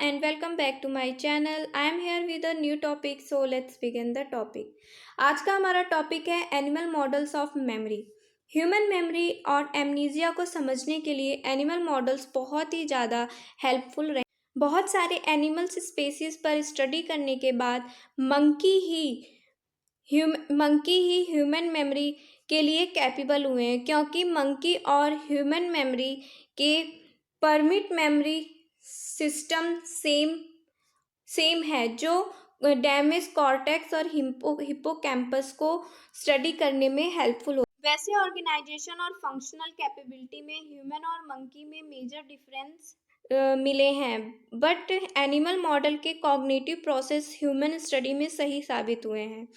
and welcome back to my channel. I am here with a new topic, so let's begin the topic. आज का हमारा topic है animal models of memory. Human memory और amnesia को समझने के लिए एनिमल मॉडल्स बहुत ही ज़्यादा हेल्पफुल रहे। बहुत सारे एनिमल्स स्पेसीज पर स्टडी करने के बाद मंकी ही ह्यूमन मेमोरी के लिए कैपेबल हुए हैं, क्योंकि मंकी और ह्यूमन मेमोरी के परमिट मेमोरी सिस्टम सेम है, जो डैमेज कॉर्टेक्स और हिप्पोकैम्पस को स्टडी करने में हेल्पफुल हो। वैसे ऑर्गेनाइजेशन और फंक्शनल कैपेबिलिटी में ह्यूमन और मंकी में मेजर डिफरेंस मिले हैं, बट एनिमल मॉडल के कॉग्निटिव प्रोसेस ह्यूमन स्टडी में सही साबित हुए हैं।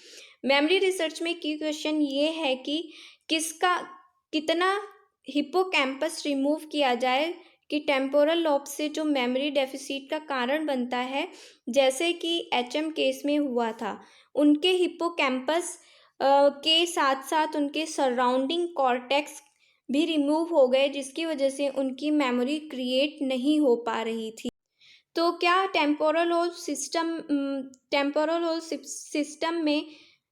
मेमोरी रिसर्च में की क्वेश्चन ये है कि कितना हिप्पोकैम्पस रिमूव किया जाए कि टेम्पोरल लोब से जो मेमोरी डेफिसिट का कारण बनता है, जैसे कि एचएम केस में हुआ था। उनके हिप्पोकैम्पस के साथ साथ उनके सराउंडिंग कॉर्टेक्स भी रिमूव हो गए, जिसकी वजह से उनकी मेमोरी क्रिएट नहीं हो पा रही थी। तो क्या टेम्पोरल लोब सिस्टम में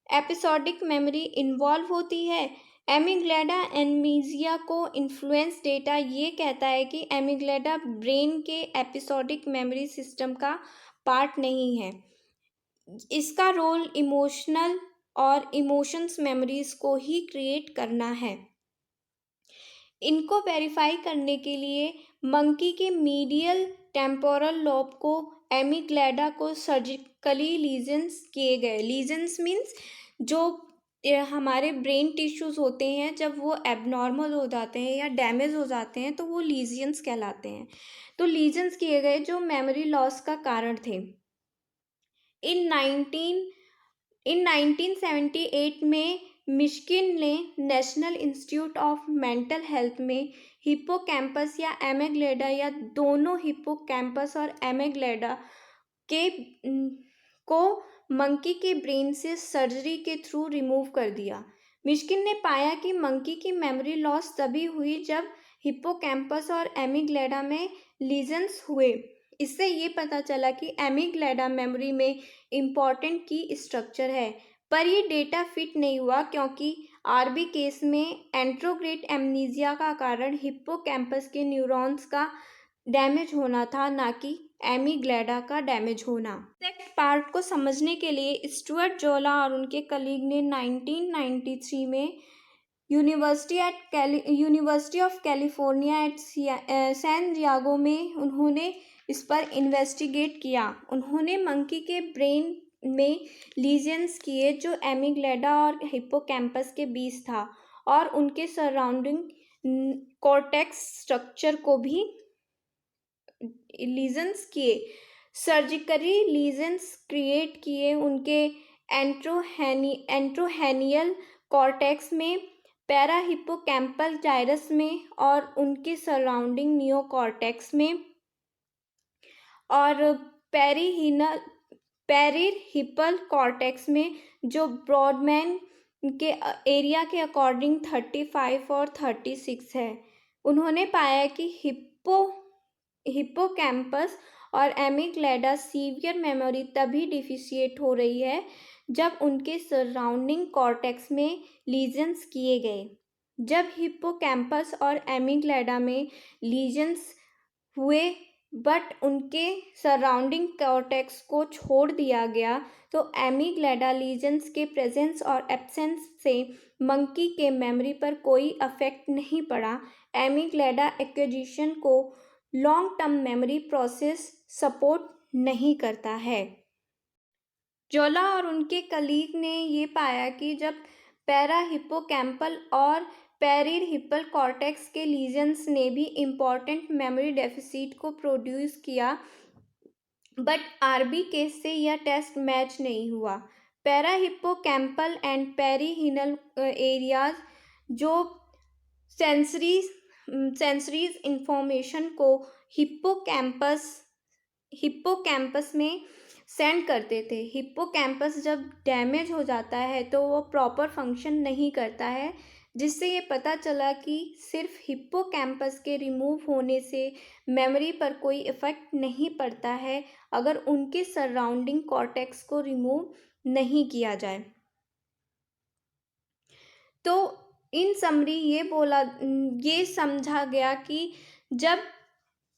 एपिसोडिक मेमोरी इन्वॉल्व होती है? एमिग्डाला एमनीसिया को इन्फ्लुएंस डेटा ये कहता है कि एमिग्डाला ब्रेन के एपिसोडिक मेमोरी सिस्टम का पार्ट नहीं है। इसका रोल इमोशनल और इमोशंस मेमोरीज को ही क्रिएट करना है। इनको वेरीफाई करने के लिए मंकी के मीडियल टेम्पोरल लोब को एमिग्डाला को सर्जिकली लीजन्स किए गए। लीजन्स मीन्स जो हमारे ब्रेन टिश्यूज होते हैं, जब वो एबनॉर्मल हो जाते हैं या डैमेज हो जाते हैं तो वो लीजन्स कहलाते हैं। तो लीजन्स किए गए जो मेमोरी लॉस का कारण थे। इन 1978 में मिशिगन ने national institute of mental health में हिप्पोकैम्पस या एमिग्डाला या दोनों हिप्पोकैम्पस और एमिग्डाला को मंकी के ब्रेन से सर्जरी के थ्रू रिमूव कर दिया। मिशिगन ने पाया कि मंकी की मेमोरी लॉस तभी हुई जब हिप्पोकैम्पस और एमिग्डाला में लीजन्स हुए। इससे ये पता चला कि एमिग्डाला मेमोरी में इम्पॉर्टेंट की स्ट्रक्चर है, पर ये डेटा फिट नहीं हुआ, क्योंकि आरबी केस में एंट्रोग्रेड एमनीसिया का कारण हिप्पोकैम्पस के न्यूरॉन्स का डैमेज होना था, ना कि एमिग्डाला का डैमेज होना। एग्जैक्ट पार्ट को समझने के लिए स्टुअर्ट जोला और उनके कलीग ने 1993 में university of California at San Diego में उन्होंने इस पर इन्वेस्टिगेट किया। उन्होंने मंकी के ब्रेन में लीजन्स किए जो एमिग्डाला और हिप्पोकैम्पस के बीच था, और उनके सराउंडिंग कॉर्टेक्स स्ट्रक्चर को भी लीजन्स किए। सर्जिकली लीजन्स क्रिएट किए उनके एंट्रोहेनियल कॉर्टेक्स में, पैरा हिप्पोकैम्पल जाइरस में और उनके सराउंडिंग नियोकॉर्टेक्स में, और पेरिहिपल कॉर्टेक्स में, जो ब्रॉडमैन के एरिया के अकॉर्डिंग 35 और 36 है। उन्होंने पाया कि हिप्पोकैम्पस और एमिग्डाला सीवियर मेमोरी तभी डिफिशिएट हो रही है जब उनके सराउंडिंग कॉर्टेक्स में लीजन्स किए गए। जब हिप्पोकैम्पस और एमिग्डाला में लीजन्स हुए बट उनके सराउंडिंग कॉर्टेक्स को छोड़ दिया गया, तो एमिग्डाला लीजन्स के प्रेजेंस और एब्सेंस से मंकी के मेमोरी पर कोई अफेक्ट नहीं पड़ा। एमिग्डाला एक्विजिशन को long term memory process support नहीं करता है। जोला और उनके कलीग ने ये पाया कि जब पैरा हिप्पोकैम्पल और पेरिहिपल कॉर्टेक्स के लीजन्स ने भी इम्पॉर्टेंट मेमोरी डेफिसिट को प्रोड्यूस किया, बट आरबी केस से यह टेस्ट मैच नहीं हुआ। पैरा हिप्पोकैम्पल एंड पेरिहिनल एरियाज जो सेंसरीज इंफॉर्मेशन को हिप्पोकैम्पस में सेंड करते थे। हिप्पोकैम्पस जब डैमेज हो जाता है तो वो प्रॉपर फंक्शन नहीं करता है, जिससे ये पता चला कि सिर्फ हिप्पोकैम्पस के रिमूव होने से मेमोरी पर कोई इफ़ेक्ट नहीं पड़ता है अगर उनके सराउंडिंग कॉर्टेक्स को रिमूव नहीं किया जाए। तो इन समरी ये समझा गया कि जब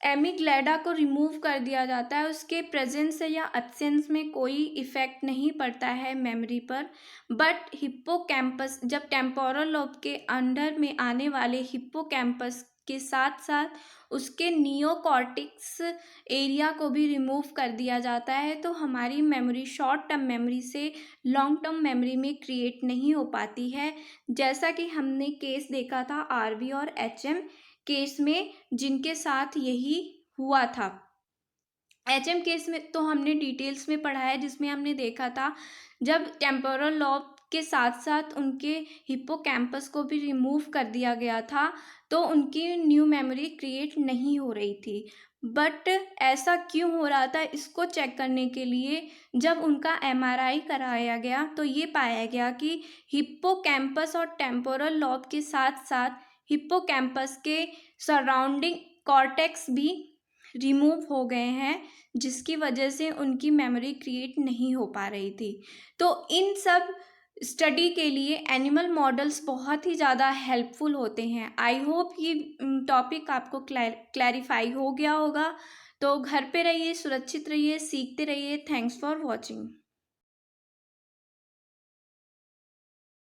एमिग्डैला को रिमूव कर दिया जाता है, उसके प्रेजेंस या एब्सेंस में कोई इफ़ेक्ट नहीं पड़ता है मेमोरी पर, बट हिप्पोकैम्पस जब टेम्पोरल लोब के अंडर में आने वाले हिप्पोकैम्पस के साथ साथ उसके नियोकॉर्टिक्स एरिया को भी रिमूव कर दिया जाता है, तो हमारी मेमोरी शॉर्ट टर्म मेमोरी से लॉन्ग टर्म मेमोरी में क्रिएट नहीं हो पाती है। जैसा कि हमने केस देखा था आरवी और एचएम केस में, जिनके साथ यही हुआ था। एचएम केस में तो हमने डिटेल्स में पढ़ा है, जिसमें हमने देखा था जब टेम्पोरल लॉब के साथ साथ उनके हिप्पोकैम्पस को भी रिमूव कर दिया गया था, तो उनकी न्यू मेमोरी क्रिएट नहीं हो रही थी। बट ऐसा क्यों हो रहा था, इसको चेक करने के लिए जब उनका एमआरआई कराया गया तो ये पाया गया कि हिप्पोकैम्पस और टेम्पोरल लॉब के साथ साथ हिप्पोकैम्पस के सराउंडिंग कॉर्टेक्स भी रिमूव हो गए हैं, जिसकी वजह से उनकी मेमोरी क्रिएट नहीं हो पा रही थी। तो इन सब स्टडी के लिए एनिमल मॉडल्स बहुत ही ज़्यादा हेल्पफुल होते हैं। आई होप ये टॉपिक आपको क्लैरिफाई हो गया होगा। तो घर पे रहिए, सुरक्षित रहिए, सीखते रहिए। Thanks for watching.